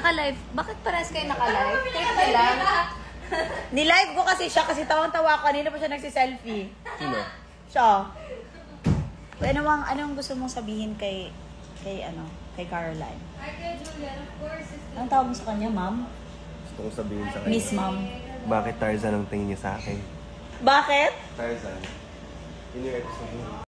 Naka-live. Bakit parehas kayo naka-live? Trip na lang. Ni-live ko kasi siya kasi tawang-tawa ko. Kanina pa siya nagsiselfie. Sino? Siya. Anong gusto mong sabihin kay Caroline? Anong tawag mo sa kanya, ma'am? Gusto kong sabihin sa kanya. Miss Ma'am. Bakit Tarzan ang tingin niya sa akin? Bakit? Tarzan. Yun yung episode mo.